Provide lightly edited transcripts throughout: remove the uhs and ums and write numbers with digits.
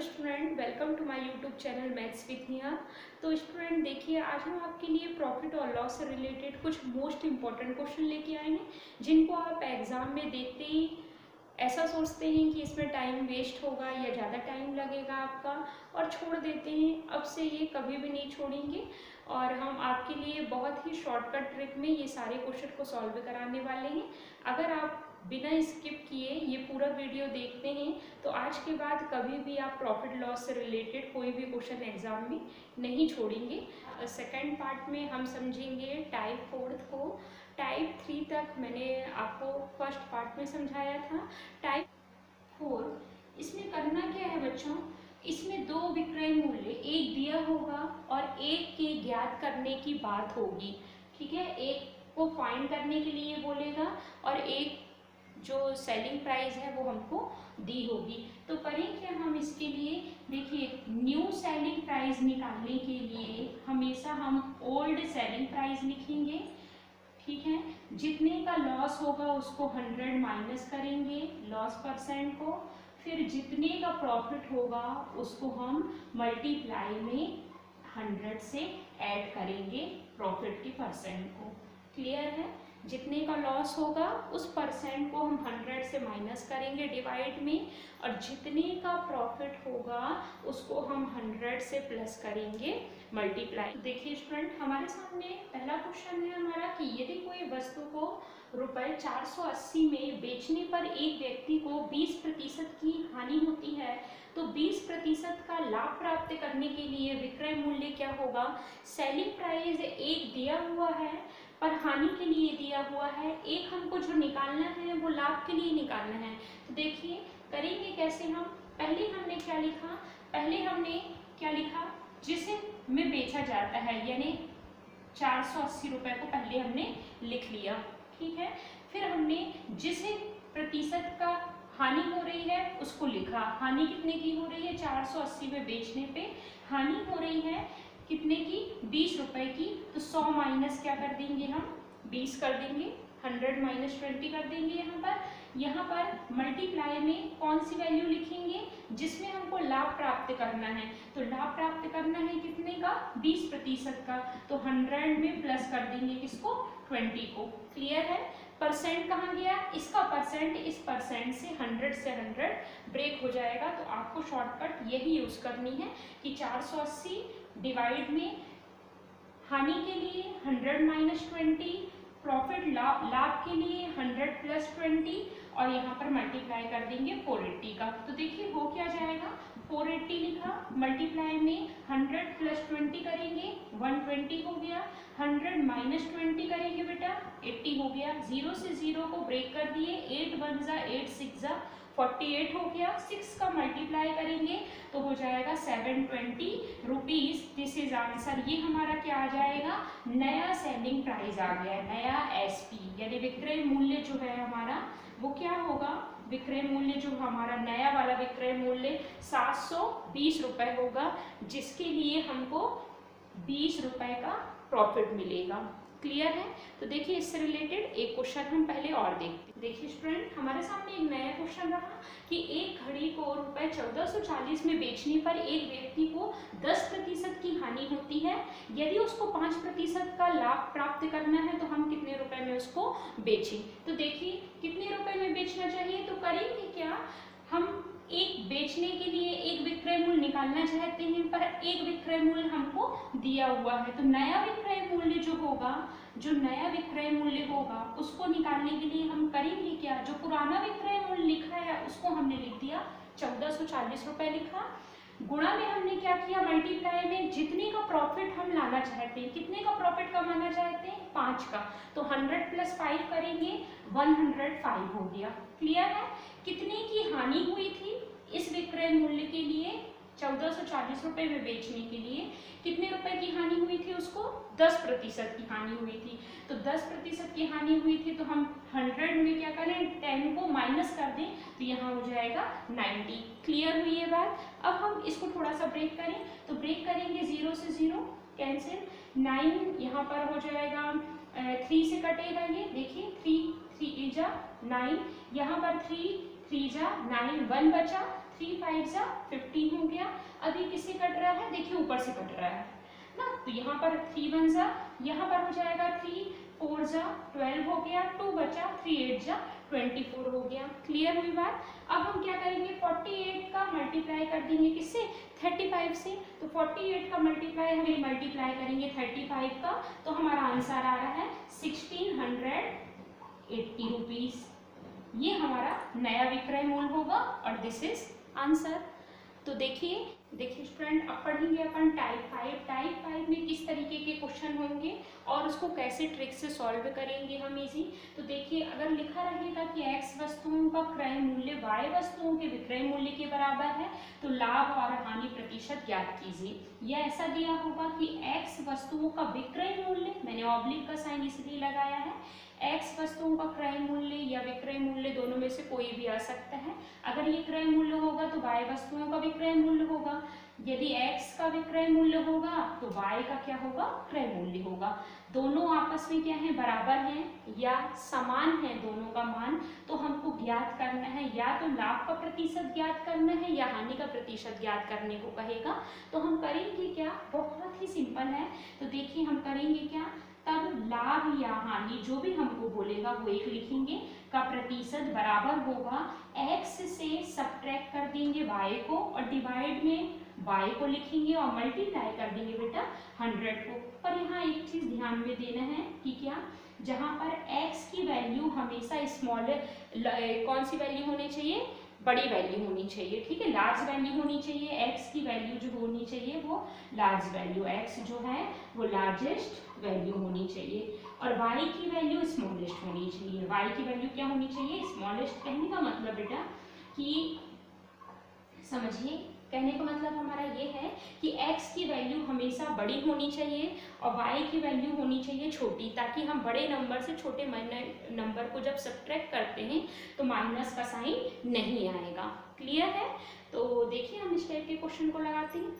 Student, welcome to my YouTube channel maths with Neha. तो student देखिए, आज हम आपके लिए प्रॉफिट और लॉस से रिलेटेड कुछ मोस्ट इम्पॉर्टेंट क्वेश्चन लेके आए हैं, जिनको आप एग्ज़ाम में देखते ही ऐसा सोचते हैं कि इसमें टाइम वेस्ट होगा या ज़्यादा टाइम लगेगा आपका, और छोड़ देते हैं। अब से ये कभी भी नहीं छोड़ेंगे और हम आपके लिए बहुत ही शॉर्टकट ट्रिक में ये सारे क्वेश्चन को सॉल्व कराने वाले हैं। अगर आप बिना स्किप किए ये पूरा वीडियो देखते हैं तो आज के बाद कभी भी आप प्रॉफिट लॉस से रिलेटेड कोई भी क्वेश्चन एग्जाम में नहीं छोड़ेंगे। सेकंड पार्ट में हम समझेंगे टाइप 4 को। टाइप 3 तक मैंने आपको फर्स्ट पार्ट में समझाया था। टाइप 4 इसमें करना क्या है बच्चों, इसमें दो विक्रय मूल्य, एक दिया होगा और एक के ज्ञात करने की बात होगी। ठीक है, एक को फाइंड करने के लिए बोलेगा और एक जो सेलिंग प्राइस है वो हमको दी होगी। तो करें क्या हम इसके लिए, देखिए न्यू सेलिंग प्राइस निकालने के लिए हमेशा हम ओल्ड सेलिंग प्राइस लिखेंगे। ठीक है, जितने का लॉस होगा उसको 100 माइनस करेंगे लॉस परसेंट को, फिर जितने का प्रॉफिट होगा उसको हम मल्टीप्लाई में 100 से ऐड करेंगे प्रॉफिट के परसेंट को। क्लियर है, जितने का लॉस होगा उस परसेंट को हम 100 से माइनस करेंगे डिवाइड में, और जितने का प्रॉफिट होगा उसको हम 100 से प्लस करेंगे मल्टीप्लाई। देखिए स्टूडेंट, हमारे सामने पहला क्वेश्चन है हमारा कि यदि कोई वस्तु को रुपए 480 में बेचने पर एक व्यक्ति को 20% की हानि होती है, तो 20% का लाभ प्राप्त करने के लिए विक्रय मूल्य क्या होगा। सेलिंग प्राइस एक दिया हुआ है पर हानि के लिए दिया हुआ है, एक हमको जो निकालना है वो लाभ के लिए निकालना है। तो देखिए करेंगे कैसे हम, पहले हमने क्या लिखा, पहले हमने क्या लिखा, जिसे में बेचा जाता है, यानी 480 रुपए को पहले हमने लिख लिया। ठीक है, फिर हमने जिसे प्रतिशत का हानि हो रही है उसको लिखा। हानि कितने की हो रही है, 480 में बेचने पे हानि हो रही है कितने की, 20 रुपए की। तो 100 माइनस क्या कर देंगे हम, 20 कर देंगे, 100 माइनस 20 कर देंगे। यहाँ पर मल्टीप्लाई में कौन सी वैल्यू लिखेंगे, जिसमें हमको लाभ प्राप्त करना है। तो लाभ प्राप्त करना है कितने का, 20% का, तो 100 में प्लस कर देंगे किसको, 20 को। क्लियर है, परसेंट कहाँ गया, इसका परसेंट इस परसेंट से 100 से 100 ब्रेक हो जाएगा। तो आपको शॉर्टकट यही यूज करनी है कि 480 डिवाइड में हानि के लिए 100 माइनस 20, प्रॉफिट लाभ के लिए 100 प्लस 20, और यहाँ पर मल्टीप्लाई कर देंगे 480 का। तो देखिए हो क्या जाएगा, 480 लिखा, मल्टीप्लाई में 100 प्लस 20 करेंगे 120 हो गया, 100 माइनस 20 करेंगे बेटा 80 हो गया। 0 से 0 को ब्रेक कर दिए, 8 1 जा 8 6 जा 48 हो गया। 6 का मल्टीप्लाई करेंगे तो हो जाएगा 720 रुपीज। This is answer. ये हमारा क्या आ जाएगा, नया सेलिंग प्राइस आ गया, नया एसपी, यानी विक्रय मूल्य जो है हमारा वो क्या होगा, विक्रय मूल्य जो हमारा नया वाला विक्रय मूल्य 720 रुपए होगा, जिसके लिए हमको 20 रुपए का प्रॉफिट मिलेगा। क्लियर है, तो देखिए इससे रिलेटेड एक क्वेश्चन हम पहले और देखते हैं। देखिए स्टूडेंट, हमारे सामने एक नया क्वेश्चन रहा कि एक घड़ी को रुपए 1440 में बेचने पर एक व्यक्ति को 10% की हानि होती है, यदि उसको 5% का लाभ प्राप्त करना है तो हम कितने रुपए में उसको बेचें। तो देखिए कितने रुपए में बेचना चाहिए, तो करेंगे क्या, हम एक बेचने के लिए एक विक्रय मूल्य निकालना चाहते हैं पर एक विक्रय मूल्य हमको दिया हुआ है। तो नया विक्रय मूल्य जो होगा, जो नया विक्रय मूल्य होगा उसको निकालने के लिए हम करेंगे क्या, जो पुराना विक्रय मूल्य लिखा है उसको हमने लिख दिया 1440 रुपए लिखा, गुणा में हमने क्या किया, मल्टीप्लाई में जितने का प्रॉफिट हम लाना चाहते हैं, कितने का प्रॉफिट कमाना चाहते हैं, 5 का, तो 100 प्लस 5 करेंगे 105 हो गया। क्लियर है, कितने की हानि हुई थी इस विक्रय मूल्य के लिए, 1440 रुपए में बेचने के लिए कितने रुपए की हानि हुई थी, उसको 10% की हानि हुई थी। तो 10% की हानि हुई थी तो हम 100 में क्या करें, 10 को माइनस कर दें तो यहाँ हो जाएगा 90। क्लियर हुई ये बात। अब हम इसको थोड़ा सा ब्रेक करें, तो ब्रेक करेंगे 0 से 0 कैंसिल, 9 यहाँ पर हो जाएगा 3 से कटेगा, ये देखिए 3 3 जा 9, यहाँ पर 3 3 जा 9, 1 बचा, 3 5 जा 15 हो गया। अब ये किससे कट रहा है, देखिए ऊपर से कट रहा है ना, तो यहाँ पर 3 1 जा, यहाँ पर हो जाएगा 3 4 जा 12 हो गया, 2 बचा, 3 8 जा 24 हो गया। क्लियर हुई बात। अब हम क्या करेंगे, 48 का मल्टीप्लाई कर देंगे किससे, 35 से। तो 48 का मल्टीप्लाई हम मल्टीप्लाई करेंगे 35 का, तो हमारा आंसर आ रहा है 1680 रुपीज। ये हमारा नया विक्रय मूल्य होगा और दिस इज आंसर। तो देखिए स्टूडेंट, अब पढ़ेंगे अपन टाइप 5। टाइप 5 में किस तरीके के क्वेश्चन होंगे और उसको कैसे ट्रिक से सॉल्व करेंगे हम इजी। तो देखिए, अगर लिखा रहेगा कि x वस्तुओं का क्रय मूल्य y वस्तुओं के विक्रय मूल्य के बराबर है, तो लाभ और हानि प्रतिशत ज्ञात कीजिए। या ऐसा दिया होगा कि x वस्तुओं का विक्रय मूल्य, मैंने ऑब्लिक का साइन इसलिए लगाया है, x वस्तुओं का क्रय मूल्य या विक्रय मूल्य दोनों में से कोई भी आ सकता है। अगर ये क्रय मूल्य होगा तो y वस्तुओं का विक्रय मूल्य होगा, यदि x का विक्रय मूल्य होगा तो y का क्या होगा, क्रय मूल्य होगा। दोनों आपस में क्या है, बराबर हैं या समान है दोनों का मान। तो हमको ज्ञात करना है, या तो लाभ का प्रतिशत ज्ञात करना है या हानि का प्रतिशत ज्ञात करने को कहेगा। तो हम करेंगे क्या, बहुत ही सिंपल है। तो देखिए हम करेंगे क्या, तब लाभ या हानि जो भी हमको बोलेगा वो एक लिखेंगे, का प्रतिशत बराबर होगा x से सब्ट्रैक्ट कर देंगे y को और डिवाइड में y को लिखेंगे और मल्टीप्लाई कर देंगे बेटा 100 को। पर यहाँ एक चीज ध्यान में देना है कि क्या, जहाँ पर x की वैल्यू हमेशा स्मॉल, कौन सी वैल्यू होनी चाहिए, बड़ी वैल्यू होनी चाहिए, ठीक है, लार्ज वैल्यू होनी चाहिए। x की वैल्यू जो होनी चाहिए वो लार्ज वैल्यू, x जो है वो लार्जेस्ट वैल्यू होनी चाहिए और y की वैल्यू स्मॉलेस्ट होनी चाहिए। y की वैल्यू क्या होनी चाहिए, स्मॉलेस्ट। कहने का मतलब बेटा कि समझिए, कहने का मतलब हमारा ये है कि x की वैल्यू हमेशा बड़ी होनी चाहिए और y की वैल्यू होनी चाहिए छोटी, ताकि हम बड़े नंबर से छोटे नंबर को जब सब्ट्रैक्ट करते हैं तो माइनस का साइन नहीं आएगा। क्लियर है। तो देखिए हम इस टाइप के क्वेश्चन को लगाते हैं।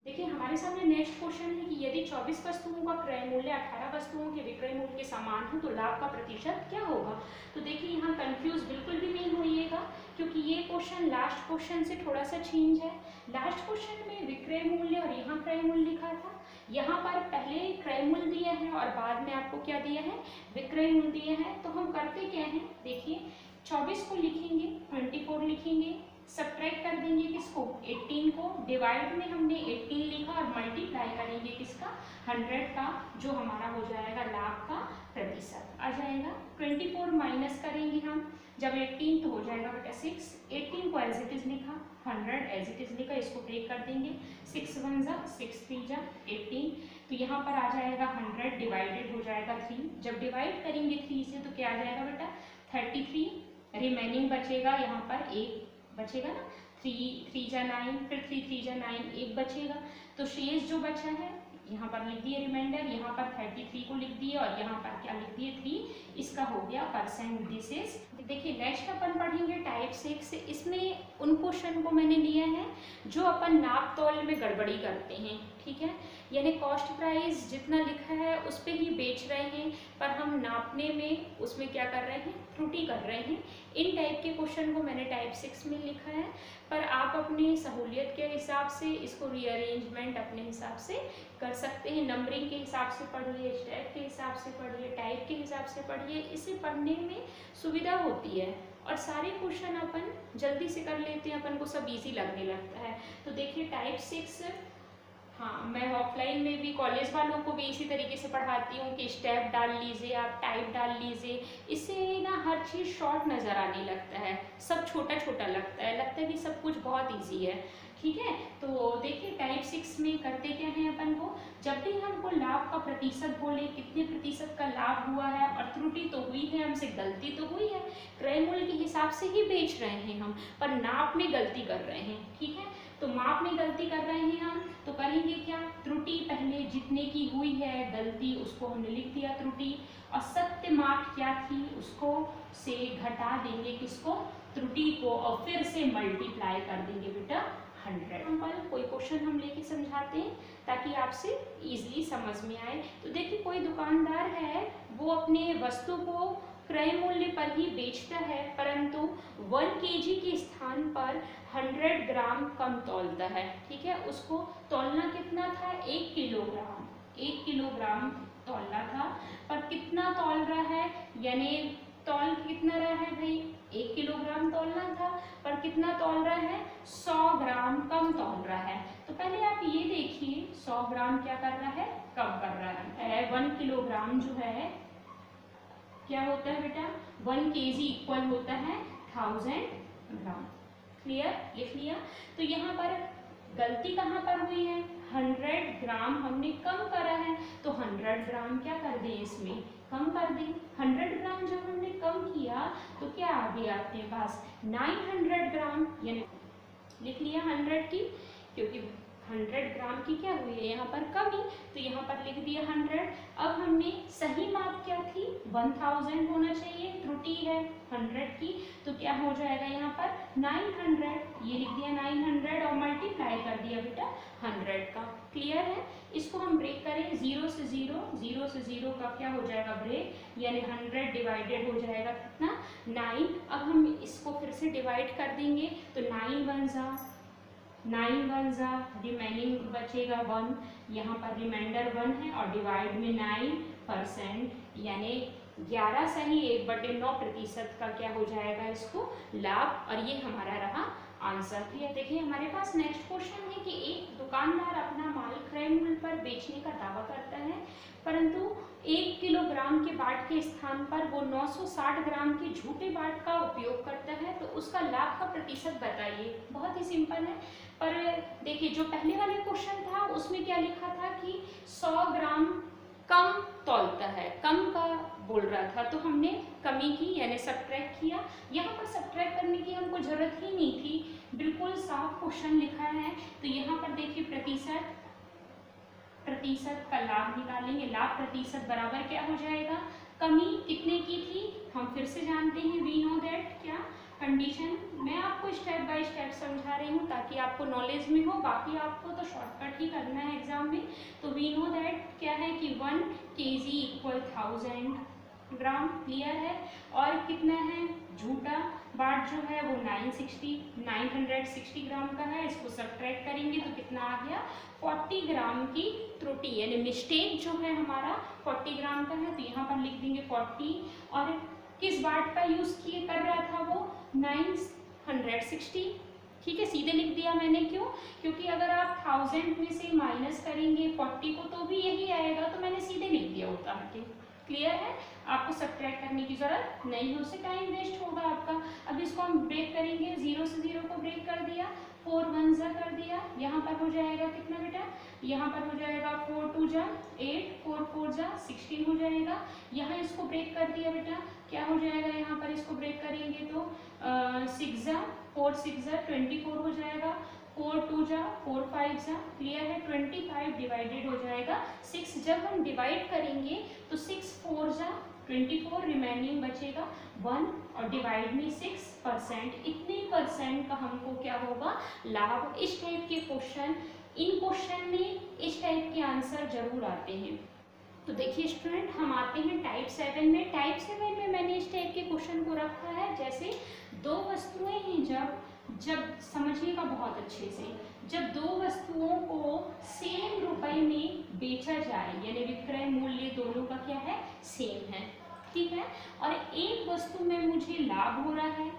देखिए हमारे सामने नेक्स्ट क्वेश्चन है कि यदि 24 वस्तुओं का क्रय मूल्य 18 वस्तुओं के विक्रय मूल्य के समान हो तो लाभ का प्रतिशत क्या होगा। तो देखिए यहाँ कंफ्यूज बिल्कुल भी नहीं होइएगा, क्योंकि ये क्वेश्चन लास्ट क्वेश्चन से थोड़ा सा चेंज है। लास्ट क्वेश्चन में विक्रय मूल्य और यहाँ क्रय मूल्य लिखा था, यहाँ पर पहले क्रय मूल्य दिया है और बाद में आपको क्या दिया है, विक्रय मूल्य दिया है। तो हम करते क्या है, देखिए 24 को लिखेंगे, 24 लिखेंगे, सब्ट्रैक्ट कर देंगे किसको, 18 को, डिवाइड में हमने 18 लिखा और मल्टीप्लाई करेंगे किसका, 100 का, जो हमारा हो जाएगा लाभ का प्रतिशत आ जाएगा। 24 माइनस करेंगे हम, जब 18 तो हो जाएगा बेटा 6, 18 को एज इट इज लिखा, 100 एज इट इज लिखा, इसको ब्रेक कर देंगे, 6 1 जा 6 3 जा 18, तो यहाँ पर आ जाएगा 100 डिवाइडेड हो जाएगा 3, जब डिवाइड करेंगे 3 से तो क्या आ जाएगा बेटा 33, रिमेनिंग बचेगा यहाँ पर एक बचेगा ना, 3 3 जा 9, फिर 3 3 जा 9, एक बचेगा। तो शेष जो बचा है यहाँ पर लिख दिए रिमाइंडर, यहाँ पर 33 को लिख दिए और यहाँ पर क्या लिख दिए 3, इसका हो गया परसेंट। दिस इज, देखिए नेक्स्ट अपन पढ़ेंगे टाइप 6। इसमें उन क्वेश्चन को मैंने लिया है जो अपन नाप तौल में गड़बड़ी करते हैं, ठीक है, यानी कॉस्ट प्राइस जितना लिखा है उस पर ही बेच रहे हैं, पर हम नापने में उसमें क्या कर रहे हैं, त्रुटि कर रहे हैं। इन टाइप के क्वेश्चन को मैंने टाइप 6 में लिखा है, पर आप अपनी सहूलियत के हिसाब से इसको रीअरेंजमेंट अपने हिसाब से कर सकते हैं। नंबरिंग के हिसाब से पढ़िए, स्टेप के हिसाब से पढ़िए, टाइप के हिसाब से पढ़िए, इसे पढ़ने में सुविधा होती है और सारे क्वेश्चन अपन जल्दी से कर लेते हैं, अपन को सब इजी लगने लगता है। तो देखिए टाइप 6, हाँ मैं ऑफलाइन में भी कॉलेज वालों को भी इसी तरीके से पढ़ाती हूँ कि स्टेप डाल लीजिए, आप टाइप डाल लीजिए, इससे ना हर चीज़ शॉर्ट नज़र आने लगता है, सब छोटा छोटा लगता है कि सब कुछ बहुत इजी है, ठीक है। तो देखिए टाइप 6 में करते क्या है अपन को, जब भी हमको लाभ का प्रतिशत बोले, कितने प्रतिशत का लाभ हुआ है और त्रुटि तो हुई है, हमसे गलती तो हुई है, क्रय मूल्य के हिसाब से ही बेच रहे हैं हम, पर नाप में गलती कर रहे हैं, ठीक है। तो माप में गलती कर रहे हैं हम, तो करेंगे क्या, त्रुटि पहले जितने की हुई है गलती उसको हमने लिख दिया त्रुटि, और सत्य माप क्या थी उसको से घटा देंगे किसको, त्रुटि को, और फिर से मल्टीप्लाई कर देंगे बेटा 100। कोई क्वेश्चन हम लेके समझाते हैं ताकि आपसे इजीली समझ में आए। तो देखिए कोई दुकानदार है, वो अपने वस्तु को क्रय मूल्य पर ही बेचता है, परंतु 1 kg के स्थान पर 100 ग्राम कम तौलता है, ठीक है। उसको तौलना कितना था, 1 किलोग्राम, 1 किलोग्राम तौलना था, पर कितना तौल रहा है, यानी तौल कितना रहा है भाई, 1 किलोग्राम तौलना था, पर कितना तौल रहा है, 100 ग्राम कम तौल रहा है। तो पहले आप ये देखिए 100 ग्राम क्या कर रहा है, कम कर रहा है। 1 किलोग्राम जो है क्या होता है बेटा, 1 केजी इक्वल होता है 1000 ग्राम। क्लियर, लिख लिया। तो यहाँ पर गलती कहाँ पर हुई है, 100 ग्राम हमने कम करा है, तो 100 ग्राम क्या कर दें, इसमें कम कर दें। 100 ग्राम जब हमने कम किया तो क्या आ गया आपके पास, 900 ग्राम, यानी लिख लिया 100 की, क्योंकि 100 ग्राम की क्या हुई है यहाँ पर कमी, तो यहाँ पर लिख दिया 100। अब हमने सही माप क्या थी, 1000 होना चाहिए, त्रुटि है 100 की, तो क्या हो जाएगा यहाँ पर 900, ये लिख दिया 900 और मल्टीप्लाई कर दिया बेटा 100 का। क्लियर है। इसको हम ब्रेक करें, 0 से 0, 0 से 0 का क्या हो जाएगा ब्रेक, यानी 100 डिवाइडेड हो जाएगा कितना, 9। अब हम इसको फिर से डिवाइड कर देंगे, तो 9 1 जा, 9 1 जा, रिमेनिंग बचेगा 1, यहाँ पर रिमाइंडर 1 है और डिवाइड में 9%, यानी 11 सही 1/9% का क्या हो जाएगा इसको लाभ, और ये हमारा रहा आंसर। क्लियर। देखिए हमारे पास नेक्स्ट क्वेश्चन है कि एक दुकानदार अपना माल क्रय मूल्य पर बेचने का दावा करता है, परंतु 1 किलोग्राम के बाट के स्थान पर वो 960 ग्राम के झूठे बाट का उपयोग करता है, तो उसका लाभ का प्रतिशत बताइए। बहुत ही सिंपल है, पर देखिए जो पहले वाले क्वेश्चन था उसमें क्या लिखा था कि 100 ग्राम कम तौलता है, कम का बोल रहा था, तो हमने कमी की यानी सब्ट्रैक्ट किया। यहाँ पर सब्ट्रैक्ट करने की हमको जरूरत ही नहीं थी, बिल्कुल साफ क्वेश्चन लिखा है। तो यहाँ पर देखिए प्रतिशत का लाभ निकालेंगे, लाभ प्रतिशत बराबर क्या हो जाएगा, कमी कितने की थी हम फिर से जानते हैं, वी नो दैट, क्या कंडीशन, मैं आपको स्टेप बाय स्टेप समझा रही हूँ ताकि आपको नॉलेज में हो, बाकी आपको तो शॉर्टकट ही करना है एग्जाम में। तो वी नो दैट क्या है कि 1 केजी इक्वल 1000 ग्राम। क्लियर है। और कितना है, झूठा बाट जो है वो 960 ग्राम का है, इसको सब्ट्रैक्ट करेंगे तो कितना आ गया, 40 ग्राम की त्रुटि यानी मिस्टेक जो है हमारा 40 ग्राम का है, तो यहाँ पर लिख देंगे 40। और किस बाट का यूज किए कर रहा था वो, 960, ठीक है, सीधे लिख दिया मैंने। क्यों, क्योंकि अगर आप 1000 में से माइनस करेंगे 40 को तो भी यही आएगा, तो मैंने सीधे लिख दिया होता है। क्लियर है, आपको सब्ट्रैक्ट करने की जरूरत नहीं है, उससे टाइम वेस्ट होगा आपका। अब इसको हम ब्रेक करेंगे, 0 से 0 को ब्रेक कर दिया, 4 1 जा कर दिया, यहाँ पर हो जाएगा कितना बेटा, यहाँ पर हो जाएगा 4 2 जा 8, 4 4 जा 16 हो जाएगा। यहाँ इसको ब्रेक कर दिया बेटा, क्या हो जाएगा, यहाँ पर इसको ब्रेक करेंगे तो 6 जा 4 6 जा 24 हो जाएगा, 4 2 जा 4 5 जा, क्लियर है, 25 डिवाइडेड हो जाएगा 6। जब हम डिवाइड करेंगे तो 6 4 जा 24, रिमेनिंग बचेगा 1 और डिवाइड में 6%, इतने परसेंट का हमको क्या होगा लाभ। इस टाइप के क्वेश्चन, इन क्वेश्चन में इस टाइप के आंसर जरूर आते हैं। तो देखिए स्टूडेंट, हम आते हैं टाइप 7 में। टाइप 7 में मैंने इस टाइप के क्वेश्चन को रखा है, जैसे दो वस्तुएं हैं, जब समझिएगा बहुत अच्छे से, जब दो वस्तुओं को सेम रुपए में बेचा जाए, यानी विक्रय मूल्य दोनों का क्या है, सेम है, ठीक है, और एक वस्तु में मुझे लाभ हो रहा है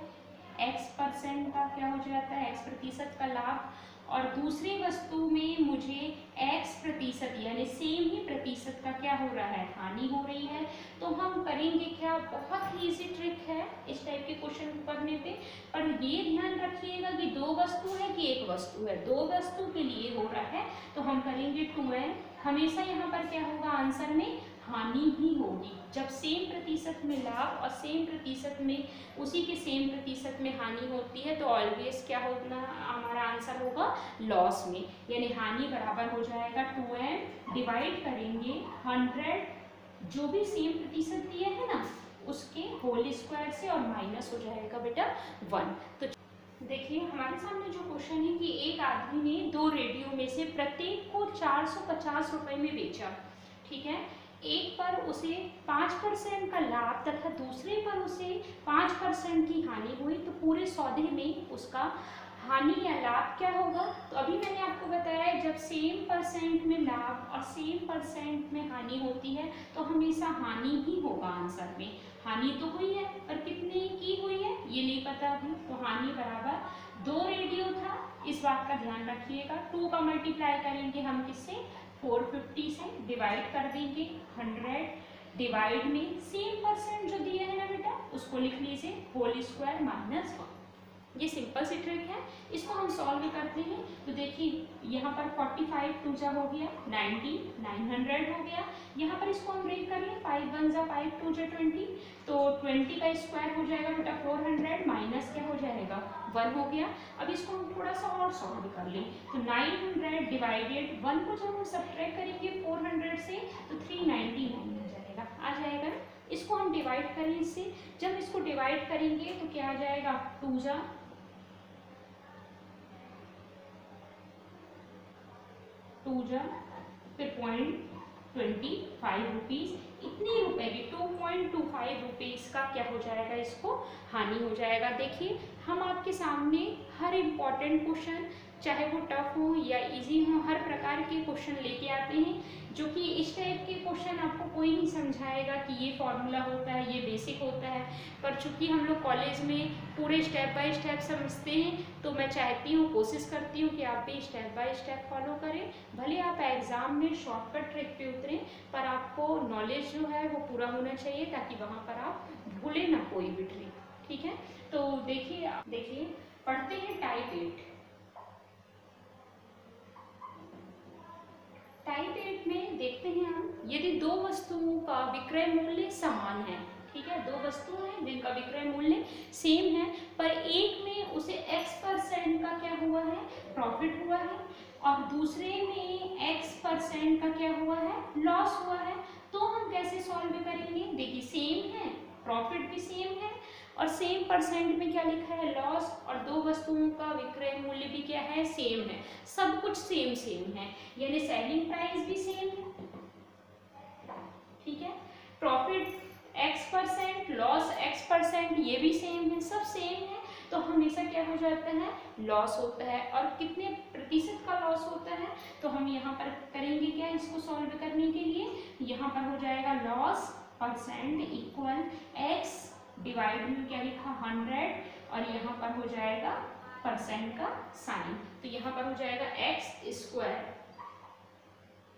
x% का, क्या हो जाता है x% का लाभ, और दूसरी वस्तु में मुझे x% यानी सेम ही प्रतिशत का क्या हो रहा है, हानि हो रही है। तो हम करेंगे क्या, बहुत ही इजी ट्रिक है इस टाइप के क्वेश्चन को करने पे, पर ये ध्यान रखिएगा कि दो वस्तु है कि एक वस्तु है, दो वस्तु के लिए हो रहा है, तो हम करेंगे 2n। हमेशा यहाँ पर क्या होगा, आंसर में हानि ही होगी। जब सेम प्रतिशत में लाभ और सेम प्रतिशत में उसी के सेम प्रतिशत में हानि होती है, तो ऑलवेज क्या होगा, हमारा आंसर होगा लॉस में, यानी हानि बराबर हो जाएगा 2n, डिवाइड करेंगे 100 जो भी सेम प्रतिशत दिए है ना उसके होल स्क्वायर से, और माइनस हो जाएगा बेटा 1। तो देखिए हमारे सामने जो क्वेश्चन है कि एक आदमी ने दो रेडियो में से प्रत्येक को 450 रुपए में बेचा, ठीक है, एक पर उसे 5% का लाभ तथा दूसरे पर उसे 5% की हानि हुई, तो पूरे सौदे में उसका हानि या लाभ क्या होगा? तो अभी मैंने आपको बताया जब सेम परसेंट में लाभ और सेम परसेंट में हानि होती है तो हमेशा हानि ही होगा आंसर में। हानि तो हुई है पर कितने की हुई है ये नहीं पता अभी, तो हानि बराबर 2 रेडियो था, इस बात का ध्यान रखिएगा। 2 का मल्टीप्लाई करेंगे हम किससे? 450 से, डिवाइड कर देंगे 100, डिवाइड में सेम परसेंट जो दिया है ना बेटा उसको लिख लीजिए होल स्क्वायर माइनस 1। ये सिंपल सी ट्रिक है, इसको हम सॉल्व करते हैं। तो देखिए यहाँ पर 45 टू जा हो गया 90, 900 हो गया। यहाँ पर इसको हम ब्रेक कर लें, 5 1 जा 5 2 जा 20, तो 20 का स्क्वायर हो जाएगा बेटा 400 माइनस क्या हो जाएगा 1 हो गया। अब इसको हम थोड़ा सा और सॉल्व कर लें, तो 900 डिवाइडेड 1 को जब हम सब्ट्रैक्ट करेंगे 400 से तो 399 हो जाएगा, आ जाएगा। इसको हम डिवाइड करें इससे, जब इसको डिवाइड करेंगे तो क्या आ जाएगा 2 जा 2 जा फिर 0.25 रुपीज़, इतने रुपए की 2.25 रुपीज़ का क्या हो जाएगा, इसको हानि हो जाएगा। देखिए हम आपके सामने हर इम्पॉर्टेंट क्वेश्चन चाहे वो टफ हो या इजी हो हर प्रकार के क्वेश्चन लेके आते हैं, जो कि इस टाइप के क्वेश्चन आपको कोई नहीं समझाएगा कि ये फॉर्मूला होता है ये बेसिक होता है, पर चूंकि हम लोग कॉलेज में पूरे स्टेप बाय स्टेप समझते हैं तो मैं चाहती हूँ कोशिश करती हूँ कि आप भी स्टेप बाय स्टेप फॉलो करें। भले आप एग्ज़ाम में शॉर्टकट ट्रिक पे उतरें पर आपको नॉलेज जो है वो पूरा होना चाहिए ताकि वहाँ पर आप भूलें ना कोई भी ट्रिक, ठीक है। तो देखिए पढ़ते हैं टाइप 8। टाइप 8 में देखते हैं हम, यदि दो वस्तुओं का विक्रय मूल्य समान है, ठीक है, दो वस्तुएं हैं जिनका विक्रय मूल्य सेम है पर एक में उसे x% का क्या हुआ है प्रॉफिट हुआ है और दूसरे में x% का क्या हुआ है लॉस हुआ है, तो हम कैसे सॉल्व करेंगे? देखिए सेम है, प्रॉफिट भी सेम है और सेम परसेंट में क्या लिखा है लॉस, और दो वस्तुओं का विक्रय मूल्य भी क्या है सेम है, सब कुछ सेम सेम है, यानी सेलिंग प्राइस भी सेम है, ठीक है, प्रॉफिट x%, लॉस x%, ये भी सेम है, सब सेम है, तो हमेशा क्या हो जाता है लॉस होता है। और कितने प्रतिशत का लॉस होता है, तो हम यहाँ पर करेंगे क्या, इसको सॉल्व करने के लिए यहाँ पर हो जाएगा loss percent equal x divide में क्या लिखा 100 और यहाँ पर हो जाएगा परसेंट का साइन, तो यहाँ पर हो जाएगा x²,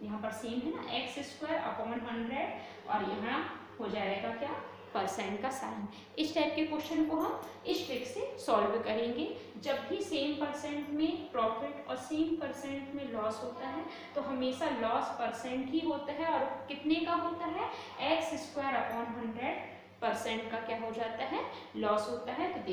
यहाँ पर सेम है ना x² अपॉन 100 और यहाँ हो जाएगा क्या परसेंट का साइन। इस टाइप के क्वेश्चन को हम इस ट्रिक से सॉल्व करेंगे। जब भी सेम परसेंट में प्रॉफिट और सेम परसेंट में लॉस होता है तो हमेशा लॉस परसेंट ही होता है और कितने का होता है x² अपॉन 100% का क्या हो जाता है लॉस होता है। तो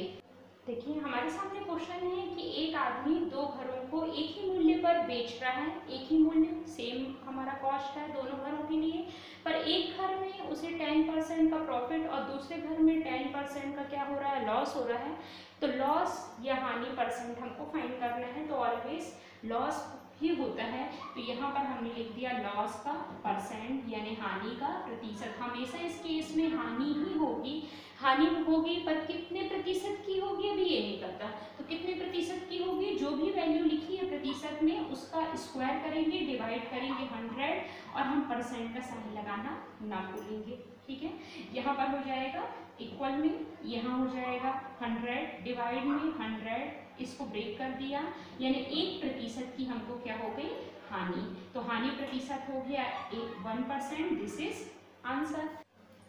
देखिए हमारे सामने क्वेश्चन है कि एक आदमी दो घरों को एक ही मूल्य पर बेच रहा है, एक ही मूल्य सेम हमारा कॉस्ट है दोनों घरों के लिए, पर एक घर में उसे 10% का प्रॉफिट और दूसरे घर में 10% का क्या हो रहा है लॉस हो रहा है। तो लॉस या हानि परसेंट हमको फाइंड करना है, तो ऑलवेज लॉस ही होता है, तो यहाँ पर हमने लिख दिया लॉस का परसेंट यानी हानि का प्रतिशत। हमेशा इस केस में हानि ही होगी, हानि होगी पर कितने प्रतिशत की होगी अभी ये नहीं पता, तो कितने प्रतिशत की होगी जो भी वैल्यू लिखी है प्रतिशत में उसका स्क्वायर करेंगे डिवाइड करेंगे 100 और हम परसेंट का साइन लगाना ना भूलेंगे, ठीक है। यहाँ पर हो जाएगा इक्वल में, यहाँ हो जाएगा 100 डिवाइड में 100, इसको ब्रेक कर दिया यानी 1% की हमको क्या हो गई हानि, तो हानि प्रतिशत हो गया 1%। This is answer.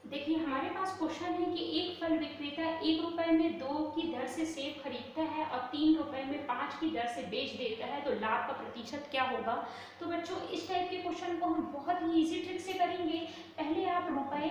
देखिए हमारे पास क्वेश्चन है कि एक फल विक्रेता 1 रुपए में 2 की दर से सेब खरीदता है और 3 रुपए में 5 की दर से बेच देता है, तो लाभ का प्रतिशत क्या होगा। तो बच्चों इस टाइप के क्वेश्चन को हम बहुत ही इजी ट्रिक से करेंगे। पहले आप रुपए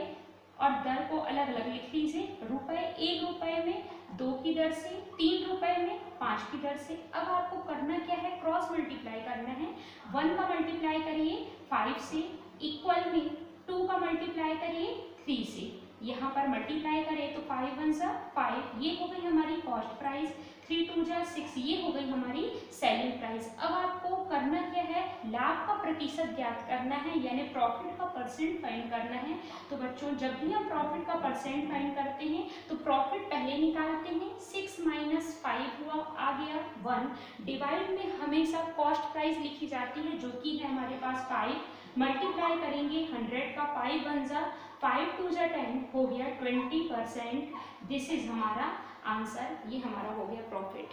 और दर को अलग अलग लिख लीजिए, रुपए 1 रुपए में 2 की दर से, 3 रुपए में 5 की दर से। अब आपको करना क्या है, क्रॉस मल्टीप्लाई करना है। 1 का मल्टीप्लाई करिए 5 से, इक्वल में 2 का मल्टीप्लाई करिए 3 से, यहाँ पर मल्टीप्लाई करें तो 5 1 जा 5, ये हो गई हमारी कॉस्ट प्राइस, 3 2 जा 6, ये हो गई हमारी सेलिंग प्राइस। अब आपको करना क्या है, लाभ का प्रतिशत ज्ञात करना है, यानी प्रॉफिट का परसेंट फाइंड करना है। तो बच्चों जब भी हम प्रॉफिट का परसेंट फाइंड करते हैं तो प्रॉफिट पहले निकालते हैं, 6 माइनस 5 हुआ, आ गया 1। डिवाइड में हमेशा कॉस्ट प्राइस लिखी जाती है जो कि है हमारे पास 5, मल्टीप्लाई करेंगे 100 का, 5 बन जा 5 टू जा 10 हो गया 20%। दिस इज हमारा आंसर, ये हमारा हो गया प्रॉफिट।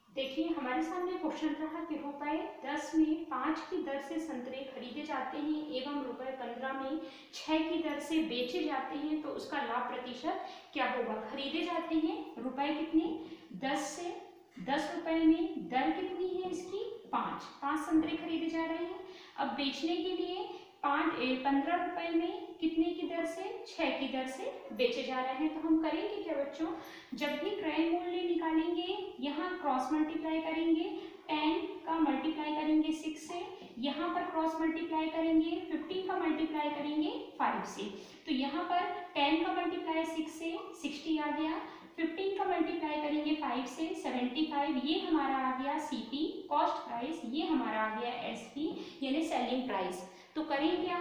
देखिए हमारे सामने क्वेश्चन रहा कि रुपए 10 में 5 की दर से संतरे खरीदे जाते हैं एवं रुपए 15 में 6 की दर से बेचे जाते हैं, तो उसका लाभ प्रतिशत क्या होगा। खरीदे जाते हैं रुपए कितने, 10 से, 10 रुपए में दर कितनी है इसकी 5 संतरे खरीदे जा रहे हैं। अब बेचने के लिए 15 रुपए में कितने की दर से, 6 की दर से बेचे जा रहे हैं। तो हम करेंगे क्या बच्चों, जब भी क्रय मूल्य निकालेंगे यहाँ क्रॉस मल्टीप्लाई करेंगे, 10 का मल्टीप्लाई करेंगे 6 से, यहाँ पर क्रॉस मल्टीप्लाई करेंगे 15 का मल्टीप्लाई करेंगे 5 से। तो यहाँ पर 10 का मल्टीप्लाई 6 से 60 आ गया, 15 का मल्टीप्लाई करेंगे 5 से 75, ये हमारा आ गया सीपी कॉस्ट प्राइस, ये हमारा आ गया एसपी यानी सेलिंग प्राइस। तो करें क्या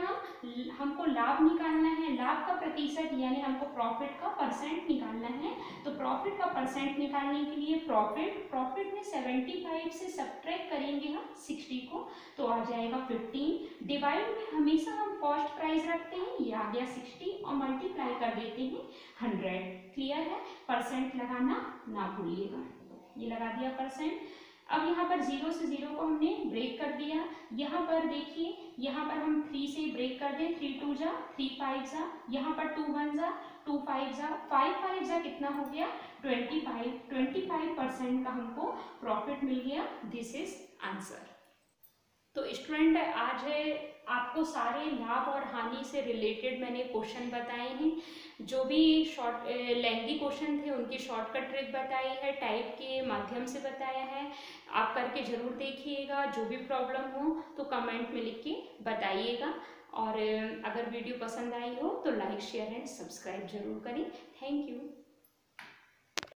हमको लाभ निकालना है, लाभ का प्रतिशत यानी हमको प्रॉफिट का परसेंट निकालना है। तो प्रॉफिट का परसेंट निकालने के लिए प्रॉफिट में 75 से सब्ट्रैक्ट करेंगे हम 60 को, तो आ जाएगा 15। डिवाइड में हमेशा हम कॉस्ट प्राइस रखते हैं, ये आ गया 60 और मल्टीप्लाई कर देते हैं 100। क्लियर है, परसेंट लगाना ना भूलिएगा, ये लगा दिया परसेंट। अब यहाँ पर 0 से 0 को हमने ब्रेक कर दिया। यहाँ पर देखिए, यहाँ पर हम 3 से ब्रेक कर दें, 3 2 जा 3 5 जा, यहाँ पर 2 1 जा 2 5 जा 5 5 जा कितना हो गया 25% का हमको प्रॉफिट मिल गया। This is answer. तो स्टूडेंट आज आपको सारे लाभ और हानि से रिलेटेड मैंने क्वेश्चन बताए हैं, जो भी शॉर्ट लेंथी क्वेश्चन थे उनकी शॉर्टकट ट्रिक बताई है, टाइप के माध्यम से बताया है। आप करके ज़रूर देखिएगा, जो भी प्रॉब्लम हो तो कमेंट में लिख के बताइएगा। और अगर वीडियो पसंद आई हो तो लाइक शेयर एंड सब्सक्राइब जरूर करें। Thank you.